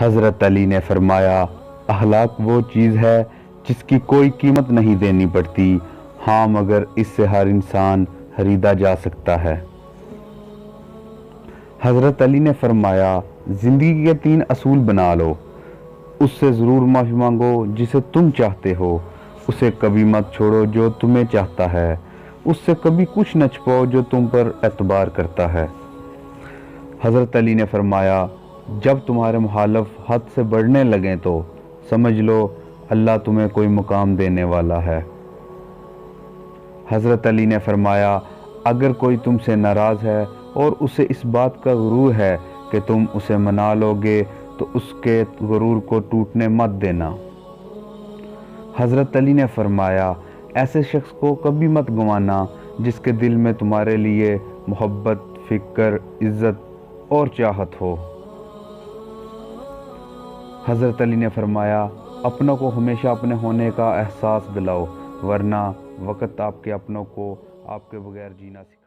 حضرت علی نے فرمایا، اخلاق وہ چیز ہے جس کی کوئی قیمت نہیں دینی پڑتی، ہاں مگر اس سے ہر انسان خریدا جا سکتا ہے۔ حضرت علی نے فرمایا، زندگی کے 3 اصول بنا لو، اس سے ضرور معافی مانگو جسے تم چاہتے ہو، اسے کبھی مت چھوڑو جو تمہیں چاہتا ہے، اس سے کبھی کچھ نہ چھپاؤ جو تم پر اعتبار کرتا ہے۔ حضرت علی نے فرمایا، جب تمہارے مخالف حد سے بڑھنے لگیں تو سمجھ لو اللہ تمہیں کوئی مقام دینے والا ہے۔ حضرت علی نے فرمایا، اگر کوئی تم سے ناراض ہے اور اسے اس بات کا غرور ہے کہ تم اسے منا لو گے تو اس کے غرور کو ٹوٹنے مت دینا۔ حضرت علی نے فرمایا، ایسے شخص کو کبھی مت گنوانا جس کے دل میں تمہارے لیے محبت، فکر، عزت اور چاہت ہو۔ حضرت علی نے فرمایا، اپنوں کو ہمیشہ اپنے ہونے کا احساس دلاؤ، ورنہ وقت آپ کے اپنوں کو آپ کے بغیر جینا سکھائے۔